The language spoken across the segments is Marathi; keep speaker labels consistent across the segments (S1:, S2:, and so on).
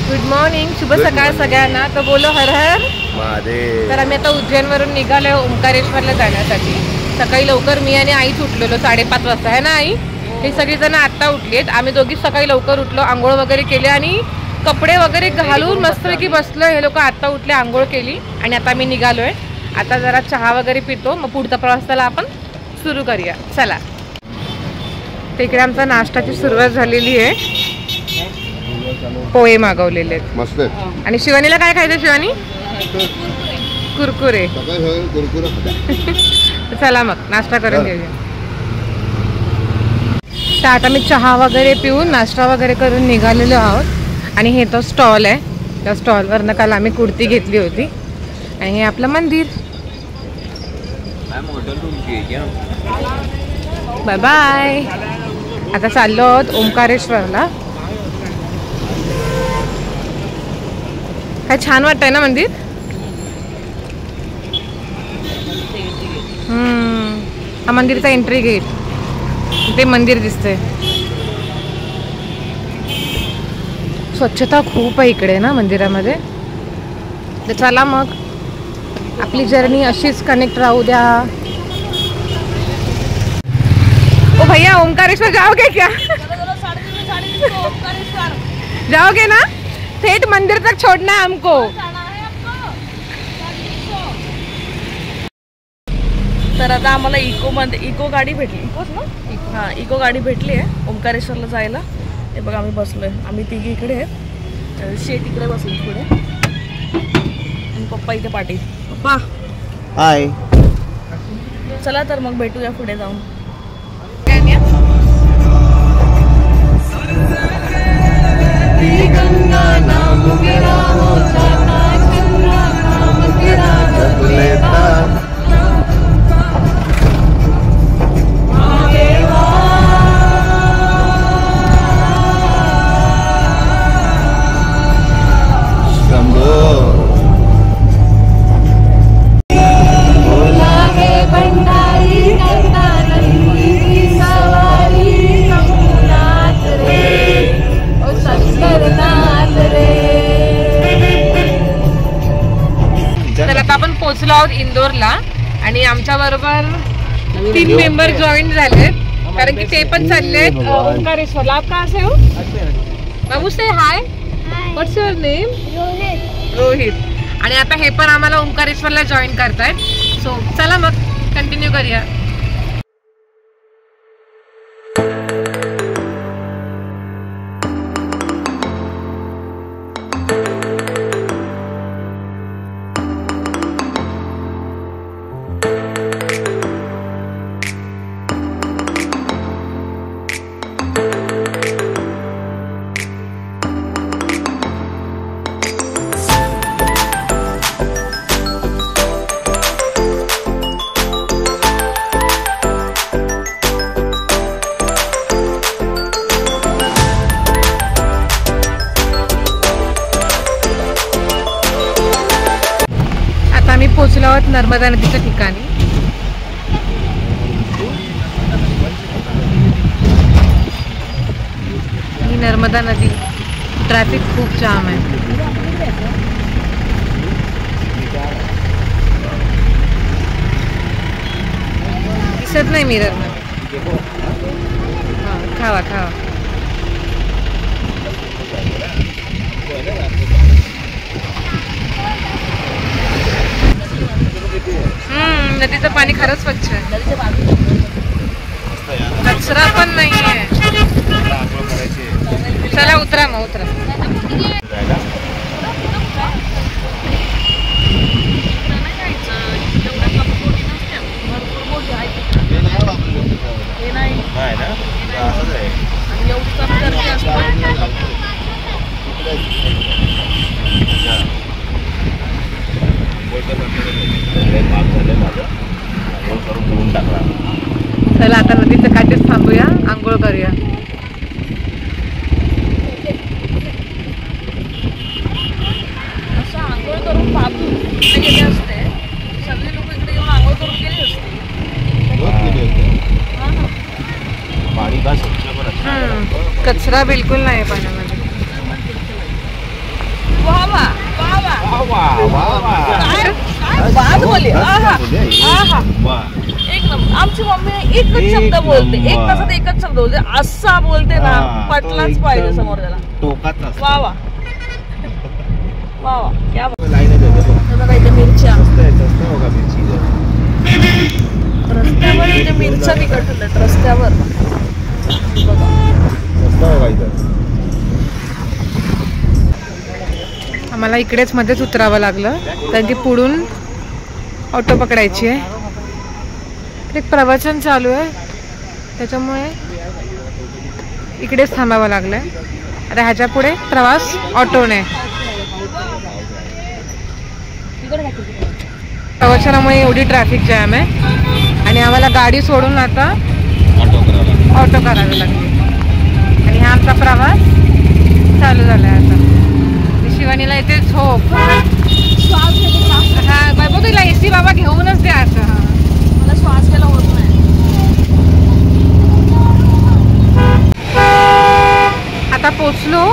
S1: गुड मॉर्निंग, शुभ सकाळ सगळ्यांना. तर बोलो हर हर महादेव. तर आम्ही आता उज्जैनवरून निघालो ओंकारेश्वरला जाण्यासाठी. सकाळी लवकर मी आणि आई उठलेलो 5:30 वाजता, आहे ना आई? हे सगळीजण आत्ता उठलीत. आम्ही दोघी सकाळी लवकर उठलो, आंघोळ वगैरे केले आणि कपडे वगैरे घालून मस्तपैकी बसलो. हे लोक आत्ता उठले, आंघोळ केली आणि आता मी निघालोय. आता जरा चहा वगैरे पितो, मग पुढचा प्रवासाला आपण सुरू करूया. चला. तिकडे आमचा नाश्त्याची सुरुवात झालेली आहे. पोहे मागवलेले आहेत
S2: मस्त.
S1: आणि शिवानीला काय खायचं? शिवानी कुरकुरे. चला मग नाश्ता करून घेऊया. तर आता मी चहा वगैरे पिऊन नाश्ता वगैरे करून निघालेलो आहोत. आणि हे तो स्टॉल आहे, त्या स्टॉलवरनं काल आम्ही कुर्ती घेतली होती. आणि हे आपलं मंदिर. Bye bye. आता चाललो आहोत ओंकारेश्वरला. काय छान वाटतंय ना मंदिर. हा मंदिरचा एंट्री गेट. ते मंदिर दिसतंय. स्वच्छता खूप आहे इकडे ना मंदिरामध्ये. तर चला मग आपली जर्नी अशीच कनेक्ट राहू द्या. ओ भैया, ओंकारेश्वर जाओगे क्या? जाओगे ना? थेट मंदिर तक छोड़ना है हमको.
S3: तर आता आम्हाला इको गाडी भेटली. हां, इको गाडी भेटली आहे ओंकारेश्वरला जायला. हे बघा आम्ही बसलोय. आम्ही तिघी इकडे आहे, शेत इकडे बसलो पुढे आणि पप्पा इथे पाठी. पप्पा
S2: हाय.
S3: चला तर मग भेटूया पुढे जाऊन.
S1: आपण पोहोचलो आहोत इंदोरला आणि आमच्या बरोबर 3 मेंबर जॉईन झालेत, कारण की ते पण चाललेत ओंकारेश्वरला. आप कहाँ से हो? बाबू से hi. What's your name? Rohit. आणि आता हे पण आम्हाला ओंकारेश्वरला जॉईन करतायत. सो चला मग कंटिन्यू करूया. आम्ही पोहोचलो आहोत नर्मदा नदीच्या ठिकाणी. ही नर्मदा नदी. ट्रॅफिक खूप जाम आहे. दिसत नाही मिरर मध्ये. खावा खावा. नदीचं पाणी खरंच स्वच्छ आहे. कचरा पण नाहीये. चला उतरा मग उतरा. चला आता नदीच्या काठीच थांबूया, आंघोळ करूया.
S3: असं आंघोळ करून बाबू गेले असते. सगळे लोक इकडे येऊन आंघोळ करून गेले असते.
S1: कचरा बिलकुल नाही पाण्यामध्ये.
S3: बात बोली आहा आहा एक नंबर. आमची मम्मी एकच शब्द बोलते, एक तासात एकच शब्द बोलते, असा बोलते ना पटलाच पाहिजे समोर त्याला. वा वा वा वा क्या बघा इथे मिरच्या रस्त्यावर, इथे मिरच्या विकत ठेवल्यात रस्त्यावर बघा.
S1: आम्हाला इकडेच मध्येच उतरावं लागलं कारण की पुढून ऑटो पकडायची आहे. एक प्रवचन चालू आहे त्याच्यामुळे इकडेच थांबावं लागलंय. आता ह्याच्या पुढे प्रवास ऑटोने. प्रवचनामुळे एवढी ट्रॅफिक जॅम आहे आणि आम्हाला गाडी सोडून आता ऑटो करावी लागली आणि हा आमचा प्रवास चालू झाला आहे. आता शिवानीला इथे झोप. हा बाबा तुला एसी बाबा घेऊनच द्या. आता
S3: मला श्वास घ्यायला होत नाही.
S1: आता पोचलो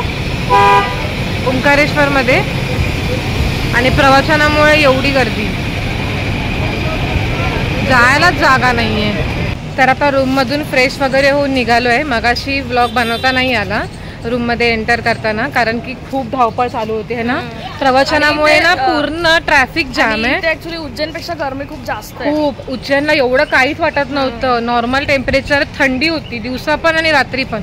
S1: ओंकारेश्वर मध्ये आणि प्रवचनामुळे एवढी गर्दी, जायलाच जागा नाहीये. तर आता रूम मधून फ्रेश वगैरे होऊन निघालो आहे. मगाशी व्लॉग बनवता नाही आला रूम मध्ये एंटर करताना कारण की खूप धावपळ चालू होती है ना प्रवचनामुळे ना. पूर्ण ट्रॅफिक जाम आहे.
S3: ऍक्च्युली उज्जैनपेक्षा गरमी खूप जास्त आहे.
S1: खूप. उज्जैनला एवढं काहीच वाटत नव्हतं. नॉर्मल टेम्परेचर, थंडी होती दिवसा पण आणि रात्री पण.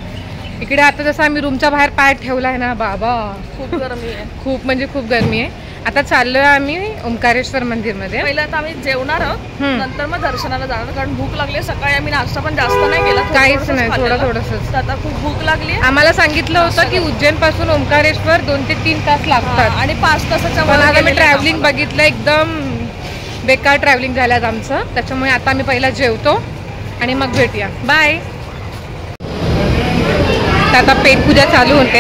S1: इकडे आता जसं आम्ही रूमच्या बाहेर पाय ठेवलाय ना बाबा
S3: खूप गरमी आहे.
S1: खूप म्हणजे खूप गरमी आहे. आता चाललोय आम्ही ओंकारेश्वर मंदिर मध्ये.
S3: पहिलं आता आम्ही जेवणार आहोत, नंतर मग दर्शनाला जाणार कारण भूक लागली. सकाळी आम्ही नाश्ता पण जास्त नाही केला,
S1: काहीच नाही, थोडंसं.
S3: आता खूप भूक लागली.
S1: आम्हाला सांगितलं होतं की उज्जैन पासून ओंकारेश्वर 2 ते 3 तास लागतात
S3: आणि 5 तासाच्या
S1: वर आम्ही ट्रॅव्हलिंग बघितलं. एकदम बेकार ट्रॅव्हलिंग झालं आमचं. त्याच्यामुळे आता आम्ही पहिला जेवतो आणि मग भेटूया. बाय. आता पेटपूजा चालू होते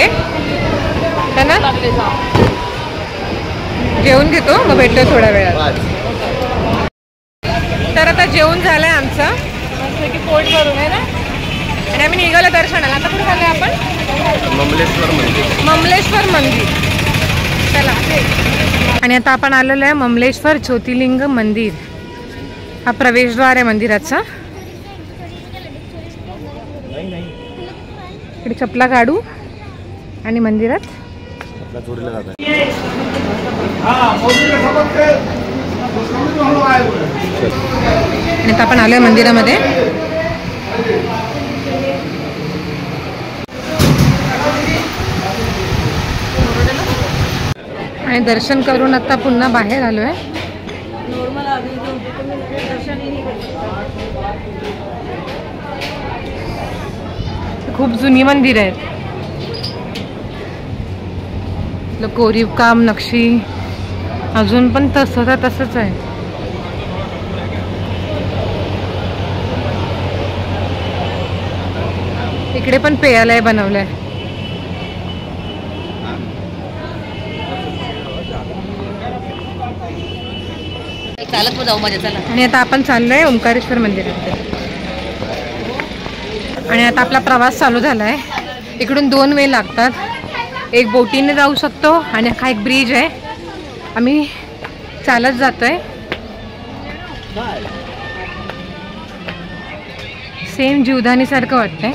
S1: है ना. जेवून घेतो मग भेटतो थोड्या वेळात. तर आता जेवण झालंय आमचं की पोट भरून आहे ना आणि आम्ही निघालो दर्शनाला. आता कुठे झालंय आपण ममलेश्वर मंदिर. चला. आणि आता आपण आलेलो आहे ममलेश्वर ज्योतिर्लिंग मंदिर. हा प्रवेशद्वार आहे मंदिराचा. इकडे चपला काढू आणि मंदिरात आणि आता आपण आलोय मंदिरामध्ये. आणि दर्शन करून आता पुन्हा बाहेर आलोय. खूप जुनी मंदिर आहेत. कोरीव काम, नक्षी अजून पण तसंच आहे. इकडे पण पेयालय बनवलंय.
S3: चालत जाऊ माझ्या. चला.
S1: आणि आता आपण चाललोय ओंकारेश्वर मंदिरात. आणि आता आपला प्रवास चालू झालाय. इकडून 2 वे लागतात. एक बोटीने जाऊ शकतो आणि हा एक ब्रिज आहे. आम्ही चालत जातोय. सेम जीवदानी सारखं वाटतंय.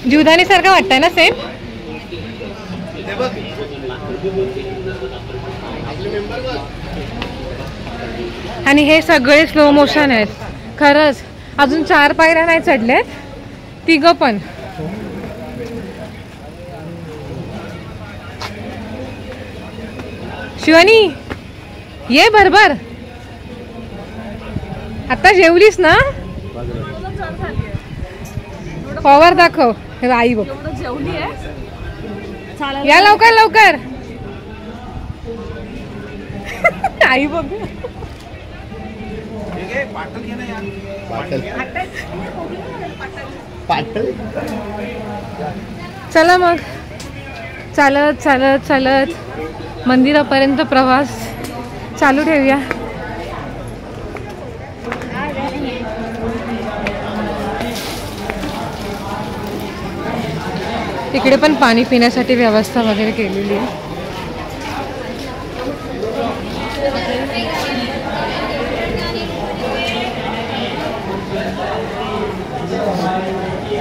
S1: जीवदानी सारखं वाटतंय ना सेम. आणि हे सगळे स्लो मोशन आहेत खरंच. अजून 4 पायऱ्या नाही चढल्यात 3 पण. शिवानी ये भरभर. आता जेवलीस ना. पॉवर दाखव. आई बघ
S3: जेवली आहे.
S1: या लवकर लवकर. आई बघ. चला मग चालत चालत चालत मंदिरापर्यंत प्रवास चालू ठेवूया. इकडे पण पाणी पिण्यासाठी व्यवस्था वगैरे केलेली आहे.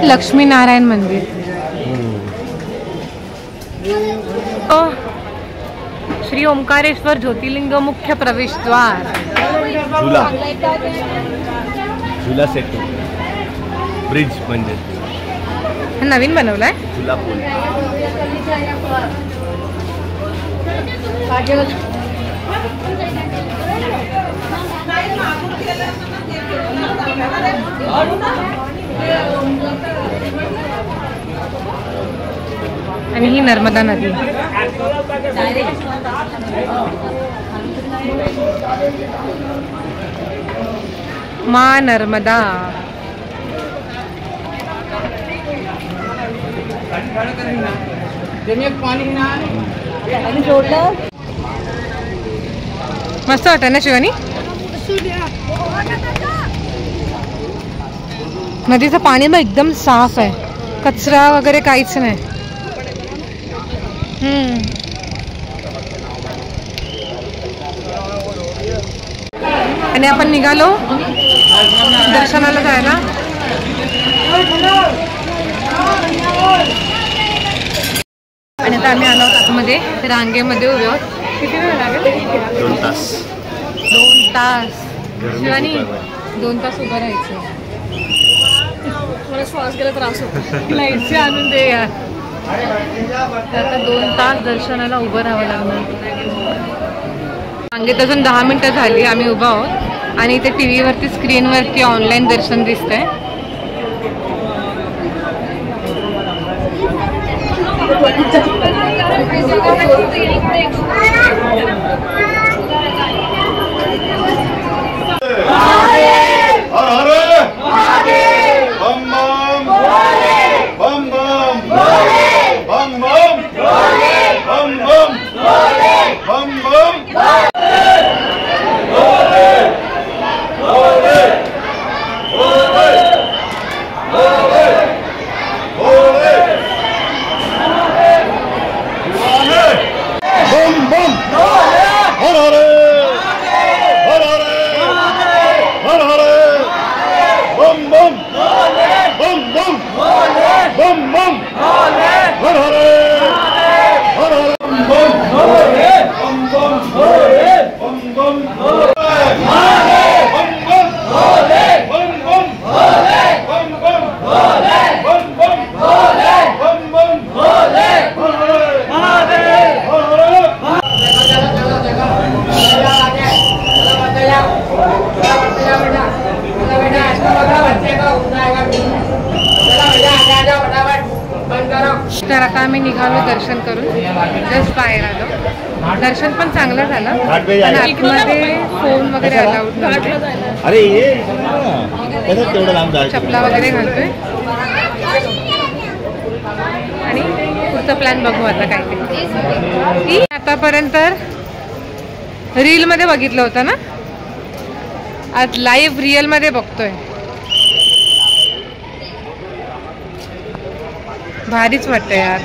S1: लक्ष्मीनारायण मंदिर. श्री ओंकारेश्वर ज्योतिर्लिंग मुख्य प्रवेशद्वार.
S2: झुला सेट ब्रिज म्हणजे
S1: नवीन बनवलाय.
S2: झुला पूल.
S1: आणि ही नर्मदा नदी. माँ नर्मदा. मस्त वाटत ना शिवानी. नदीचं पाणी मग एकदम साफ आहे, कचरा वगैरे काहीच नाही. आणि आपण निघालो दर्शनाला जायला. आणि आता आम्ही आलो आतमध्ये रांगेमध्ये उभे आहोत. किती वेळ लागेल?
S2: 2 तास.
S1: 2 तास. शिवानी 2 तास उभं राहायचं.
S3: मला श्वास घ्यायला त्रास होतो.
S1: लाईटचे आणून दे यार. आता 2 तास दर्शनाला उभं राहावं लागणार. रांगेत अजून 10 मिनिटं झाली आम्ही उभा आहोत. आणि इथे टी व्हीवरती स्क्रीनवरती ऑनलाईन दर्शन दिसतंय. तर आता आम्ही निघालो दर्शन करून. जस्ट बाहेर आलो. दर्शन पण चांगलं झालं. पण आतमध्ये फोन वगैरे अलाउड नव्हते.
S2: अरे ये तेवढं लांब जायचं.
S1: चपला वगैरे घालतोय. आणि पुढचा प्लॅन बघू आता काय ते. आतापर्यंत रीलमध्ये बघितलं होतं ना, आज लाईव्ह रिअलमध्ये बघतोय. भारीच वाटतं यार.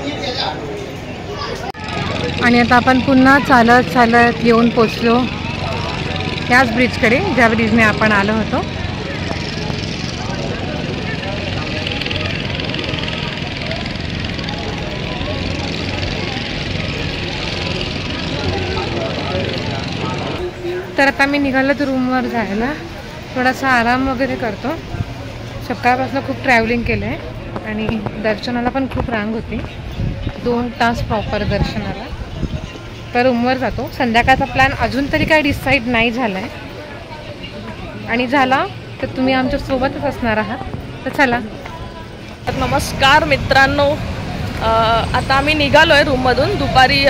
S1: आणि आता आपण पुन्हा चालत चालत येऊन पोचलो याच ब्रिजकडे ज्या ब्रिजने आपण आलो होतो. तर आता मी निघालो तर रूमवर जायला. थोडासा आराम वगैरे करतो. सकाळपासून खूप ट्रॅव्हलिंग केलं आहे आणि दर्शनाला पण खूप रांग होती. 2 तास प्रॉपर दर्शनाला. तर रूमवर जातो. संध्याकाळचा प्लॅन अजून तरी काय डिसाईड नाही झाला आहे. आणि झाला तर तुम्ही आमच्या सोबतच असणार आहात. तर चला.
S3: नमस्कार मित्रांनो. आता आम्ही निघालो आहे रूममधून. दुपारी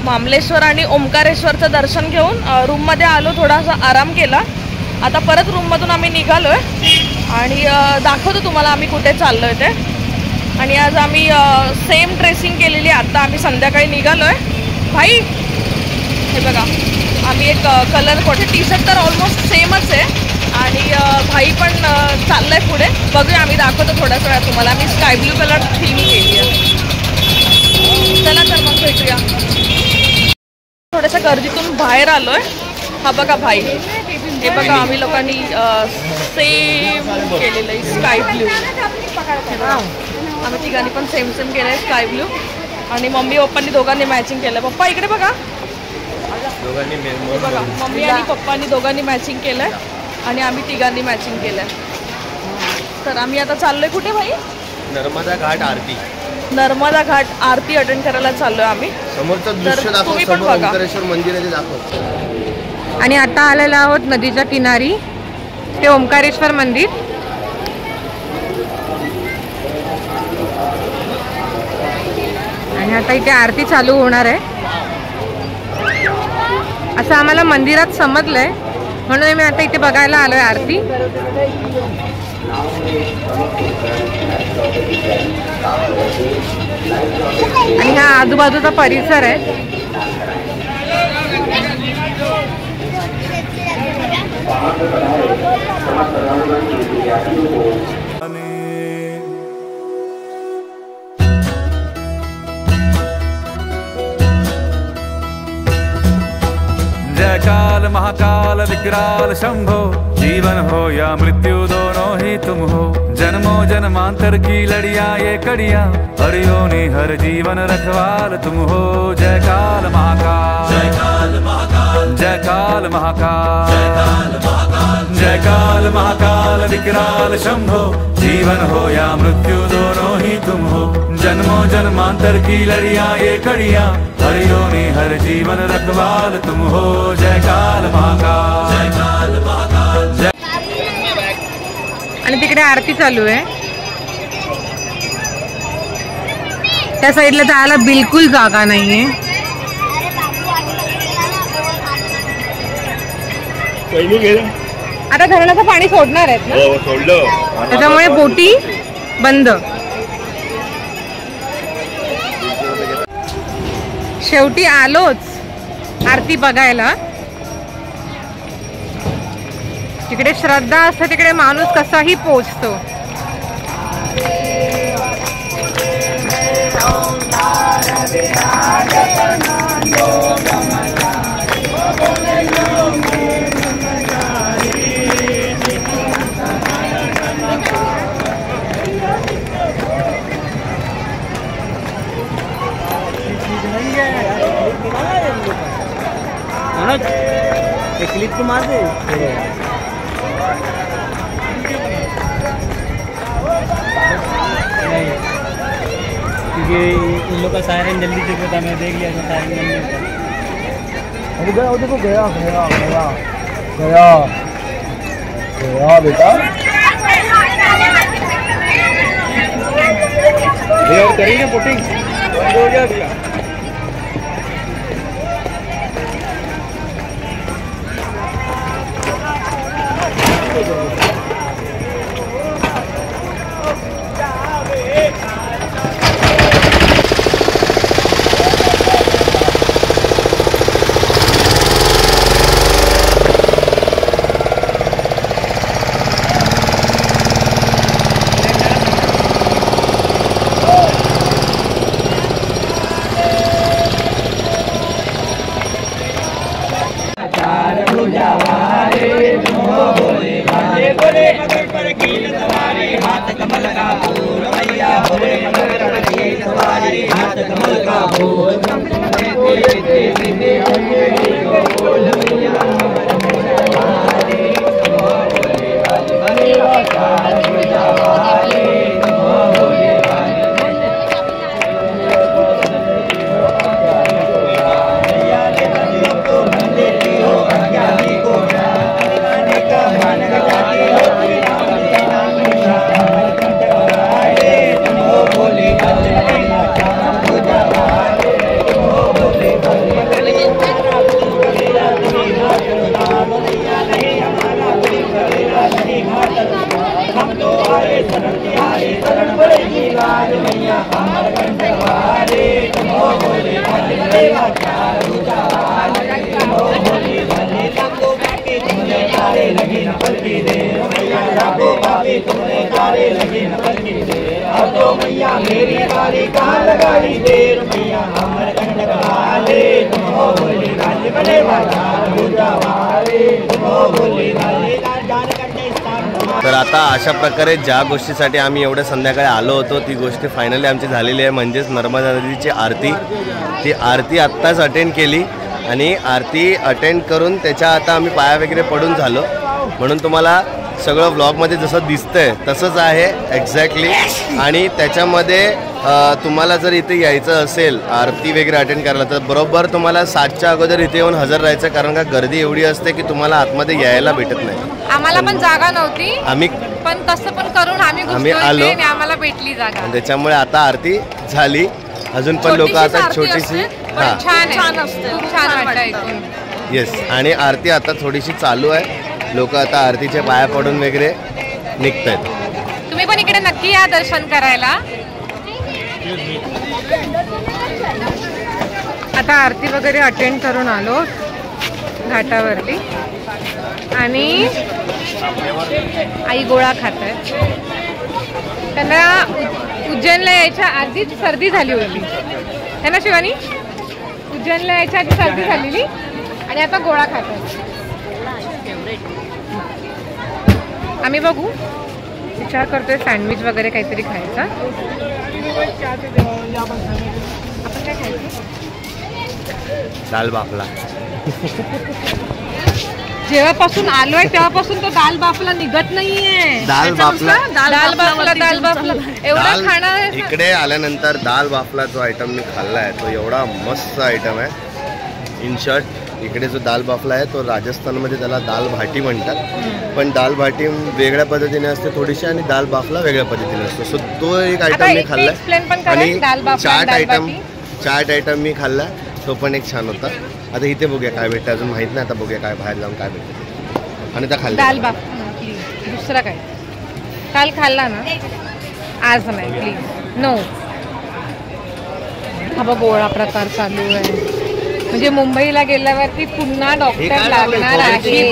S3: मामलेश्वर आणि ओंकारेश्वरचं दर्शन घेऊन रूममध्ये आलो. थोडासा आराम केला. आता परत रूममधून आम्ही निघालो आहे आणि दाखवतो तुम्हाला आम्ही कुठे चाललो आहे ते. आणि आज आम्ही सेम ड्रेसिंग केलेली आहे. आता आम्ही संध्याकाळी निघालो आहे. भाई हे बघा, आम्ही एक कलर कोड. टी शर्ट तर ऑलमोस्ट सेमच आहे. आणि भाई पण चाललं आहे पुढे. बघूया, आम्ही दाखवतो थोड्याच वेळात तुम्हाला. आम्ही स्काय ब्लू कलर थीम केली आहे. चला तर मग भेटूया. थोड्याशा गर्दीतून बाहेर आलोय. हा बघा भाई, हे बघा आम्ही लोकांनी सेम केलेलं आहे स्काय ब्ल्यू. आम्ही तिघांनी पण सेम केलं आहे स्काय ब्ल्यू. आणि मम्मी पप्पांनी दोघांनी मॅचिंग केलं. पप्पा इकडे बघा, बघा मम्मी आणि पप्पांनी दोघांनी मॅचिंग केलं आहे आणि आम्ही तिघांनी मॅचिंग केलं आहे. तर आम्ही आता चाललोय कुठे भाई?
S2: नर्मदा घाट आरती.
S3: नर्मदा घाट आरती अटेंड करायला चाललोय आम्ही.
S2: समोरचं दृश्य दाखव, समोर ओंकारेश्वर मंदिर आहे ते दाखव.
S1: आणि आता आलेलो आहोत नदीच्या किनारी, ते ओंकारेश्वर मंदिर. आणि आता इथे आरती चालू होणार आहे असं आम्हाला मंदिरात समजलंय, म्हणून मी आता इथे बघायला आलोय आरती. आणि हा आजूबाजूचा परिसर आहे.
S4: जयकाल महाकाल विकराल शंभो, जीवन हो या मृत्यु दोनों ही तुम हो. जन्मों जन्मांतर की लड़िया ये कड़िया, हरियों हर जीवन रखवाल तुम हो. जयकाल महाकाल, जयकाल महाकाल, जयकाल महाकाल, जयकाल महाकाल विकराल शंभो, जीवन हो या मृत्यु दोनों ही तुम हो. जन्मों जन्मांतर की लड़िया ये कड़िया, हरियों हर जीवन रखवाल तुम हो. जयकाल महाकाल, जयकाल महाकाल, जय.
S1: आणि तिकडे आरती चालू आहे. त्या साईडला जायला बिलकुल जागा नाहीये. आता धरणाचं पाणी सोडणार आहेत ना,
S2: सोडलं,
S1: त्याच्यामुळे बोटी बंद. शेवटी आलोच आरती बघायला. जिकडे श्रद्धा असते तिकडे माणूस कसाही पोचतो.
S5: क्लिप तो मार दे. क्योंकि इन लोग का सायरन जल्दी दिख रहा था, मैं देख लिया था सायरन जल्दी. अरे गया, देखो गया गया गया गया गया बेटा. और करेंगे बोटिंग हो गया भैया. मेरी बारी कहाँ लगाई देर मैया हमर कंटक वाले तुम हो बोली वाले बड़े बाजार बुझावाले तुम हो बोली वाले जान करते स्थान।
S2: तर आता अशा प्रकारे ज्या गोष्टीसाठी आम्ही एवढ्या संध्याकाळी आलो होतो ती गोष्ट फायनली आमची झालेली आहे, म्हणजेच नर्मदा नदीची आरती। ती आरती आत्ताच अटेंड केली आणि आरती अटेंड करून त्याच्या आता आम्ही पाया वगैरे पडून झालो, म्हणून तुम्हाला सगळं व्लॉगमध्ये जसं दिसतंय तसंच आहे एक्झॅक्टली। आणि त्याच्यामध्ये तुम्हाला जर इथे यायचं असेल आरती वगैरे अटेंड करायला तर बरोबर तुम्हाला 7च्या अगोदर इथे येऊन हजर राहायचं, कारण का गर्दी एवढी असते की तुम्हाला आतमध्ये यायला भेटत नाही।
S1: आम्हाला पण जागा नव्हती,
S2: आम्ही
S1: पण कसं पण करून आम्ही
S2: आलो
S1: आणि आम्हाला भेटली जागा।
S2: त्याच्यामुळे आता आरती झाली, अजून पण लोक आता छोटीशी
S1: छान असते, खूप छान वाटतं ऐकून।
S2: येस, आणि आरती आता थोडीशी चालू आहे, लोक आता आरतीच्या पाया पडून वगैरे निघतायत।
S1: तुम्ही पण इकडे नक्की या दर्शन करायला। आता आरती वगैरे अटेंड करून आलो घाटावरती आणि आई गोळा खात आहेत। त्यांना उज्जैनला यायच्या आधीच सर्दी झाली होती है ना शिवानी? उज्जैनला यायच्या आधी सर्दी झालेली आणि आता गोळा खातात। आम्ही बघू, विचार करतोय सँडविच वगैरे काहीतरी खायचा। आपण काय खायचं?
S2: दाल बाफला।
S1: जेव्हापासून आलोय तेव्हापासून तो दाल बाफला निघत नाहीये।
S2: दाल बाफला
S1: दाल बाफला एवढं खाणार।
S2: इकडे आल्यानंतर दाल बाफला जो आयटम मी खाल्लाय तो एवढा मस्त आयटम आहे। इन शॉर्ट इकडे जो दाल बाफला आहे तो राजस्थानमध्ये त्याला दाल भाटी म्हणतात, पण दाल भाटी वेगळ्या पद्धतीने असते थोडीशी आणि दाल बाफला वेगळ्या पद्धतीने असतो। सो तो एक आयटम मी खाल्लाय आणि चाट आयटम मी खाल्ला, तो पण एक छान होता। आता इथे बघूया काय भेटतं, अजून माहित नाही, आता बघूया काय बाहेर जाऊन काय भेटतं। आणि त्या खाल्ला
S1: दाल बाफला प्लीज, दुसरा काय काल खाल्ला ना, आज नाही प्लीज, नो। हा बघ गोळा प्रकार चालू आहे, म्हणजे मुंबईला गेल्यावरती पुन्हा डॉक्टर लागणार आहे।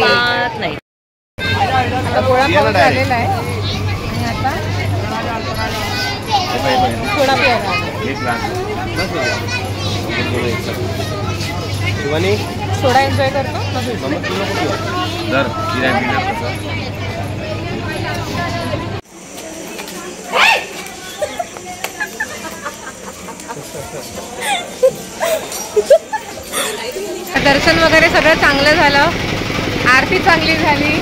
S1: आता गोळा पाऊस झालेला आहे आणि आता थोडा प्यायला सोडा एन्जॉय करतो। दर्शन वगैरे सगळं चांगलं झालं, आरती चांगली झाली,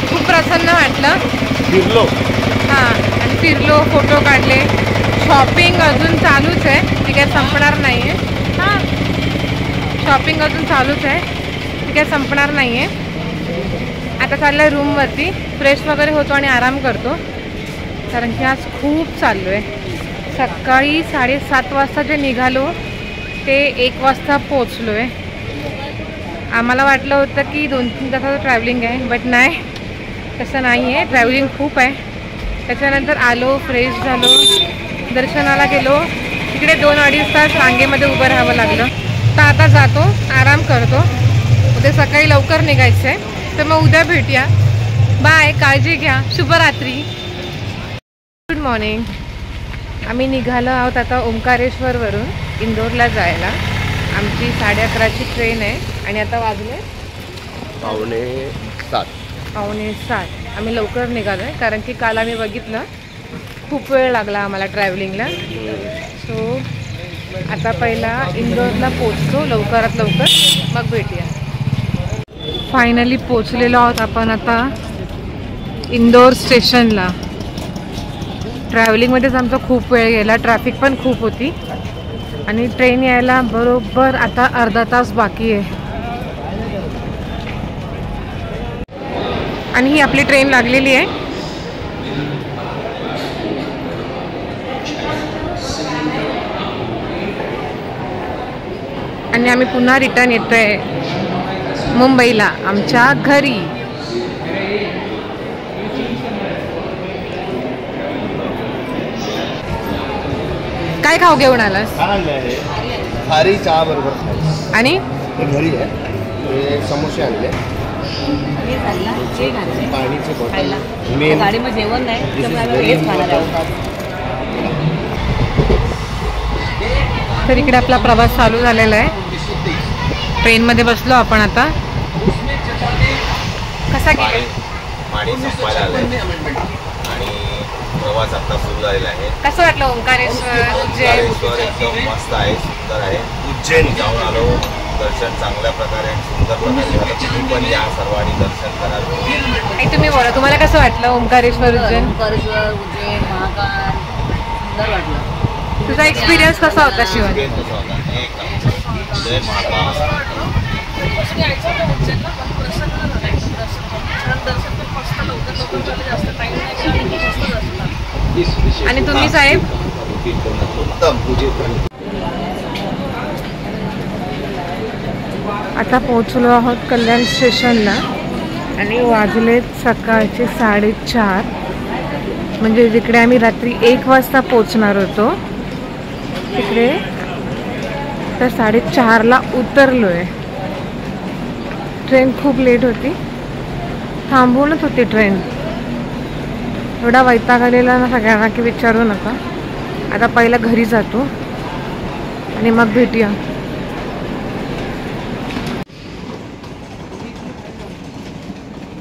S1: खूप प्रसन्न वाटलं,
S2: फिरलो
S1: आणि फिरलो, फोटो काढले। शॉपिंग अजून चालूच आहे, ती काय संपणार नाही आहे। शॉपिंग अजून चालूच आहे, ती काय संपणार नाही आहे। आता चाललं आहे रूमवरती, फ्रेश वगैरे होतो आणि आराम करतो, कारण की आज खूप चाललो आहे। सकाळी 7:30 वाजता जे निघालो ते 1 वाजता पोचलो आहे। आम्हाला वाटलं होतं की 2-3 तासाचं ट्रॅव्हलिंग आहे, बट नाही, तसं नाही आहे, ट्रॅव्हलिंग खूप आहे। त्याच्यानंतर आलो, फ्रेश झालो, दर्शनाला गेलो, तिकडे 2-2.5 तास रांगेमध्ये उभं राहावं लागलं। तर आता जातो, आराम करतो, उद्या सकाळी लवकर निघायचं आहे, तर मग उद्या भेटूया। बाय, काळजी घ्या, शुभरात्री, गुड मॉर्निंग। आम्ही निघालो आहोत आता ओंकारेश्वरवरून इंदोरला जायला। आमची 11:30ची ट्रेन आहे आणि आता वाजले 6:45। आम्ही लवकर निघालो आहे, कारण की काल आम्ही बघितलं खूप वेळ लागला आम्हाला ट्रॅव्हलिंगला। सो आता पहिला इंदोरला पोचतो लवकरात लवकर, मग भेटूया। फायनली पोचलेलो आहोत आपण आता इंदोर स्टेशनला। ट्रॅव्हलिंगमध्येच आमचा खूप वेळ गेला, ट्रॅफिक पण खूप होती आणि ट्रेन यायला बरोबर आता अर्धा तास बाकी आहे। आणि ही आपली ट्रेन लागलेली आहे। आणि आम्ही पुन्हा रिटर्न येतोय मुंबईला आमच्या घरी। काय खाऊ घेऊन आलास?
S2: खारी चहा बरोबर
S1: आणि
S2: घरी आहे ते समोसे आणले, पाणीचे बॉटल,
S3: गाडीमध्ये जेवण नाही,
S1: तर इकडे आपला प्रवास चालू झालेला आहे. ट्रेनमध्ये बसलो आपण आता. कसा गेला?
S2: पाणी संपायला आलंय आणि प्रवास आता सुरू झालेला आहे.
S1: कसं वाटलं ओंकारेश्वर उज्जैन?
S2: ओंकारेश्वर एकदम मस्त आहे, सुंदर आहे. उज्जैन जाऊन आलो, दर्शन चांगल्या प्रकारे आणि सुंदर प्रकारे झालं. तुम्ही पण या सर्वांनी दर्शन करा.
S1: आणि तुम्ही बोला, तुम्हाला कसं वाटलं ओंकारेश्वर उज्जैन?
S3: ओंकारेश्वर उज्जैन महाकाल सुंदर वाटलं.
S1: तुझा एक्सपिरियन्स कसा होता शिवन?
S2: जय महाकाल.
S1: आणि तुम्ही साहेब? आता पोहोचलो आहोत कल्याण स्टेशनला आणि वाजलेत सकाळचे 4:30. म्हणजे जिकडे आम्ही रात्री 1 वाजता पोहोचणार होतो तिकडे तर 4:30ला उतरलो आहे. ट्रेन खूप लेट होती, थांबवूनच होती ट्रेन. एवढा वैताग आलेला ना सगळ्यांना की विचारू नका. आता पहिला घरी जातो आणि मग भेटूया.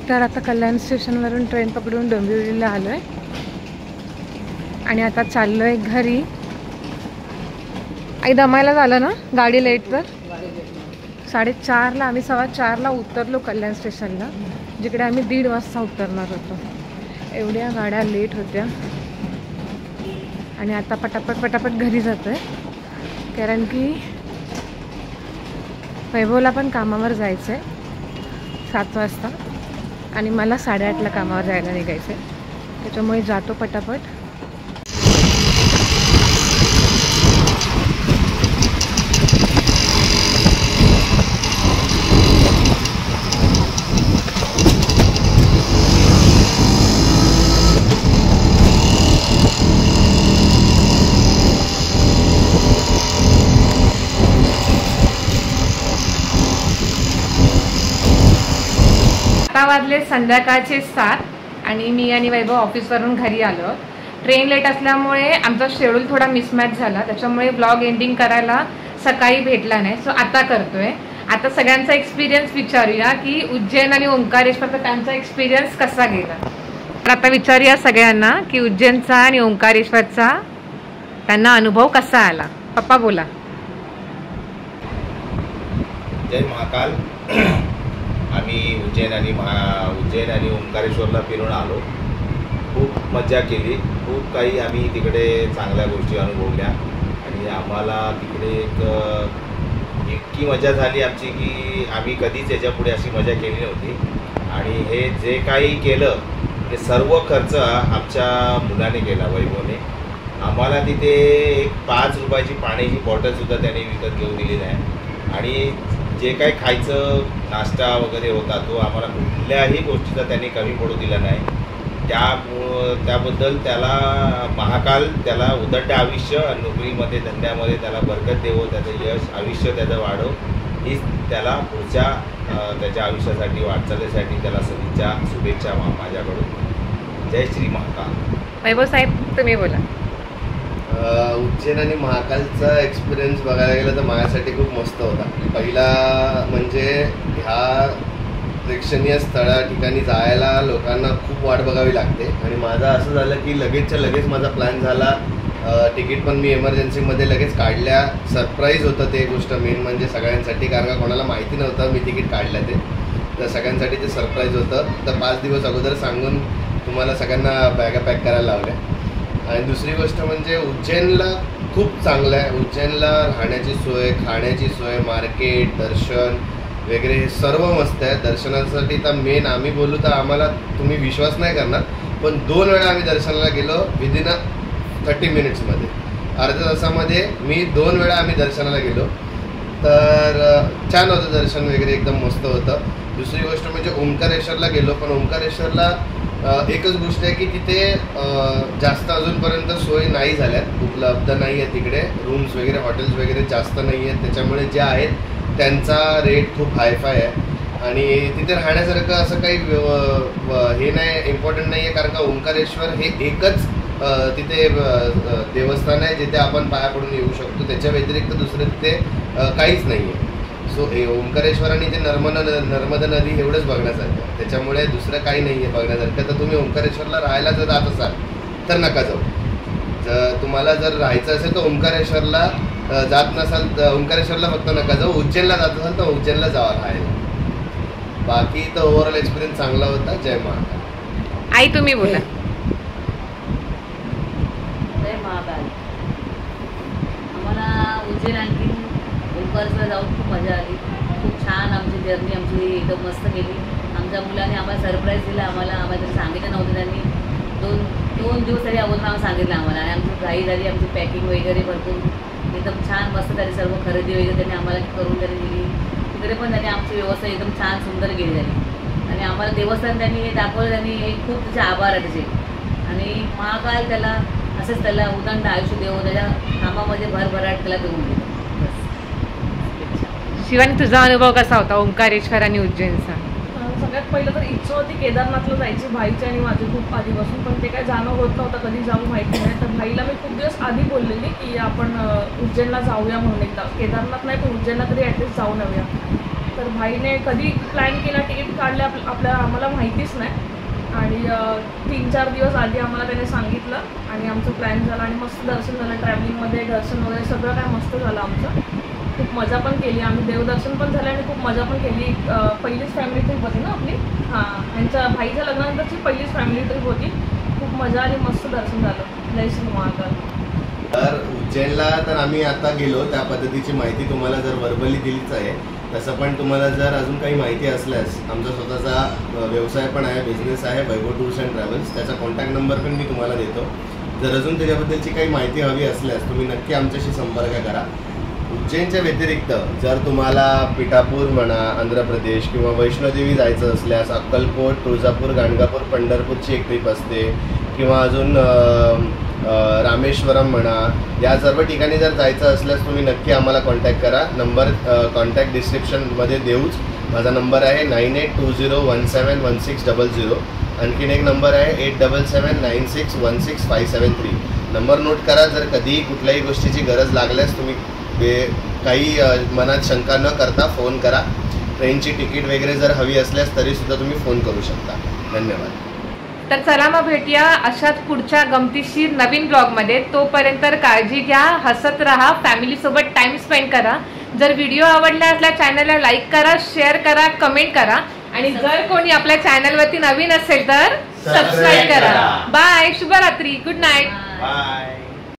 S1: तर आता कल्याण स्टेशनवरून ट्रेन पकडून डोंबिवलीला आलो आहे आणि आता चाललो आहे घरी. आई दमायला झालं ना गाडी लेट. तर 4:30ला आम्ही 4:15ला उतरलो कल्याण स्टेशनला, जिकडे आम्ही 1:30 वाजता उतरणार होतो. एवढ्या गाड्या लेट होत्या आणि आता पटापट घरी जातो आहे, कारण की वैभवला पण कामावर जायचं आहे 7 वाजता आणि मला 8:30ला कामावर जायला निघायचं आहे. त्याच्यामुळे जातो पटापट. वाजले संध्याकाळचे 7 आणि मी आणि वैभव ऑफिसवरून घरी आलो. ट्रेन लेट असल्यामुळे आमचा शेड्यूल थोडा मिसमॅच झाला, त्याच्यामुळे ब्लॉग एंडिंग करायला सकाळी भेटला नाही. सो आता करतोय. आता सगळ्यांचा एक्सपिरियन्स विचारूया की उज्जैन आणि ओंकारेश्वरचा त्यांचा एक्सपिरियन्स कसा गेला. तर आता विचारूया सगळ्यांना की उज्जैनचा आणि ओंकारेश्वरचा त्यांना अनुभव कसा आला. पप्पा बोला.
S2: जय महाकाल. आम्ही उज्जैन आणि ओंकारेश्वरला फिरून आलो. खूप मजा केली. खूप काही आम्ही तिकडे चांगल्या गोष्टी अनुभवल्या आणि आम्हाला तिकडे इतकी मजा झाली आमची की आम्ही कधीच याच्यापुढे अशी मजा केली नव्हती. आणि हे जे काही केलं ते सर्व खर्च आमच्या मुलाने केला, वैभवने. आम्हाला तिथे एक 5 रुपयाची पाण्याची बॉटलसुद्धा त्याने विकत घेऊन दिली नाही. आणि जे काही खायचं नाश्ता वगैरे होता तो आम्हाला कुठल्याही गोष्टीचा त्यांनी कमी पडू दिला नाही. त्याबद्दल त्याला महाकाल त्याला उदंड आयुष्य, नोकरीमध्ये धंद्यामध्ये त्याला बरकत देवो, त्याचं यश आयुष्य त्याचं वाढव, हीच त्याला पुढच्या त्याच्या आयुष्यासाठी वाटचालीसाठी त्याला शुभेच्छा माझ्याकडून. जय श्री महाकाल.
S1: वैभव साहेब तुम्ही बोला.
S2: उज्जैन आणि महाकालचा एक्सपिरियन्स बघायला गेलं तर माझ्यासाठी खूप मस्त होता. पहिला म्हणजे ह्या प्रेक्षणीय ठिकाणी जायला लोकांना खूप वाट बघावी लागते आणि माझं असं झालं की लगेचच्या लगेच माझा प्लॅन झाला. तिकीट पण मी एमर्जन्सीमध्ये लगेच काढल्या. सरप्राईज होतं ते गोष्ट मेन म्हणजे सगळ्यांसाठी, कारण का कोणाला माहिती नव्हतं मी तिकीट काढलं ते. तर सगळ्यांसाठी ते सरप्राईज होतं. तर 5 दिवस अगोदर सांगून तुम्हाला सगळ्यांना बॅगा पॅक करायला लावल्या. आणि दुसरी गोष्ट म्हणजे उज्जैनला खूप चांगलं आहे. उज्जैनला राहण्याची सोय, खाण्याची सोय, मार्केट, दर्शन वगैरे हे सर्व मस्त आहे. दर्शनासाठी तर मेन आम्ही बोलू तर आम्हाला तुम्ही विश्वास नाही करणार, पण 2 वेळा आम्ही दर्शनाला गेलो विदिन 30 मिनिट्समध्ये. अर्ध्या तासामध्ये मी 2 वेळा आम्ही दर्शनाला गेलो. तर छान होतं दर्शन वगैरे, एकदम मस्त होतं. दुसरी गोष्ट म्हणजे ओंकारेश्वरला गेलो, पण ओंकारेश्वरला एकच गोष्ट आहे की तिथे जास्त अजूनपर्यंत सोय नाही झाल्यात, उपलब्ध नाही आहे तिकडे. रूम्स वगैरे हॉटेल्स वगैरे जास्त नाही आहेत, त्याच्यामुळे जे आहेत त्यांचा रेट खूप हायफाय आहे आणि तिथे राहण्यासारखं असं काही हे नाही, इम्पॉर्टंट नाही आहे. कारण का ओंकारेश्वर हे एकच तिथे देवस्थान आहे जिथे आपण पाया पडून येऊ शकतो. त्याच्या व्यतिरिक्त दुसरं तिथे काहीच नाही आहे. सो ओंकारेश्वर आणि ते नर्मदा नदी एवढंच बघण्यासारखं. त्याच्यामुळे दुसरं काही नाही आहे बघण्यासारखं. तर तुम्ही ओंकारेश्वरला राहायला जर जात असाल तर नका जाऊ. जर तुम्हाला जर राहायचं असेल तर ओंकारेश्वरला जात नसाल तर ओंकारेश्वरला फक्त नका जाऊ. उज्जैनला जात असाल तर उज्जैनला जावा राहायला. बाकी तर ओव्हरऑल एक्सपिरियन्स चांगला होता. जय महाकाल.
S1: आई तुम्ही बोला.
S6: जय महाकाल. आम्हाला उज्जैन आणखी ओंकारेश्वरला जाऊन खूप मजा आली. खूप छान आमची जर्नी आमची एकदम मस्त गेली. आमच्या मुलाने आम्हाला सरप्राईज दिला. आम्हाला तरी सांगितलं नव्हतं त्यांनी. दोन दिवस तरी अगोदर आम्हाला सांगितलं आम्हाला. आणि आमची घाई झाली. आमची पॅकिंग वगैरे भरपूर एकदम छान मस्त त्यांनी सर्व खरेदी वगैरे त्यांनी आम्हाला करून त्यांनी दिली. तिकडे पण त्यांनी आमची व्यवस्था एकदम छान सुंदर गेली झाली. आणि आम्हाला देवस्थान त्यांनी हे दाखवलं. त्यांनी हे खूप त्याचे आभार आहे त्याचे. आणि महाकाल त्याला असंच त्याला उदंड आयुष्य देऊ. त्याच्या कामामध्ये भरभराट त्याला देऊन दिलं.
S1: शिवानी तुझा अनुभव कसा होता ओंकारेश्वर आणि उज्जैनचा?
S3: सगळ्यात पहिलं तर इच्छा होती केदारनाथला जायची भाईची आणि माझी खूप आधीपासून. पण ते काय जाणं होत नव्हतं. कधी जाऊ माहिती नाही. तर भाईला मी खूप दिवस आधी बोललेली की आपण उज्जैनला जाऊया म्हणून एकदा. केदारनाथ नाही पण उज्जैनला तरी ॲटलिस्ट जाऊन येऊया. तर भाईने कधी प्लॅन केला तिकीट काढले आम्हाला माहितीच नाही. आणि 3-4 दिवस आधी आम्हाला त्याने सांगितलं आणि आमचं प्लॅन झाला. आणि मस्त दर्शन झालं. ट्रॅव्हलिंगमध्ये दर्शन वगैरे सगळं काय मस्त झालं आमचं. खूप मजा पण केली आम्ही. देवदर्शन पण झालं आणि खूप मजा पण केली. पहिलीच फॅमिली ट्रिप होती ना आपली. यांच्या भाईच्या लग्नानंतरची पहिलीच फॅमिली ट्रिप होती. खूप मजा आली. मस्त दर्शन झालं. जय श्री महाकाल.
S2: तर उज्जैनला तर आम्ही आता गेलो. त्या पद्धतीची माहिती तुम्हाला जर वर्बली दिलीच आहे. तसं पण तुम्हाला जर अजून काही माहिती असल्यास आमचा स्वतःचा व्यवसाय पण आहे, बिझनेस आहे वैभव टूर्स अँड ट्रॅव्हल्स. त्याचा कॉन्टॅक्ट नंबर पण मी तुम्हाला देतो. जर अजून त्याच्याबद्दलची काही माहिती हवी असल्यास तुम्ही नक्की आमच्याशी संपर्क करा. उज्जैनच्या व्यतिरिक्त जर तुम्हाला पिठापूर म्हणा, आंध्र प्रदेश किंवा वैष्णोदेवी जायचं असल्यास अक्कलकोट, तुळजापूर, गाणगापूर, पंढरपूरची एक ट्रिप असते. किंवा अजून रामेश्वरम म्हणा, या सर्व ठिकाणी जर जायचं असल्यास तुम्ही नक्की आम्हाला कॉन्टॅक्ट करा. नंबर कॉन्टॅक्ट डिस्क्रिप्शनमध्ये देऊच. माझा नंबर आहे 9820171600. आणखीन एक नंबर आहे 8779616573. नंबर नोट करा. जर कधीही कुठल्याही गोष्टीची गरज लागल्यास तुम्ही काही मनात शंका न करता फोन करा. ट्रेनची तिकीट वगैरे जर हवी असल्यास तरीसुद्धा तुम्ही फोन करू शकता. धन्यवाद.
S1: तर चला मग भेटूया अशाच पुढच्या गमतीशीर नवीन ब्लॉगमध्ये. तोपर्यंत काळजी घ्या, हसत राहा, फॅमिलीसोबत टाइम स्पेंड करा. जर व्हिडिओ आवडला असला चॅनलला लाईक करा, शेअर करा, कमेंट करा. आणि जर कोणी आपल्या चॅनलवरती नवीन असेल तर सबस्क्राईब करा. बाय. शुभरात्री. Good night.
S2: बाय.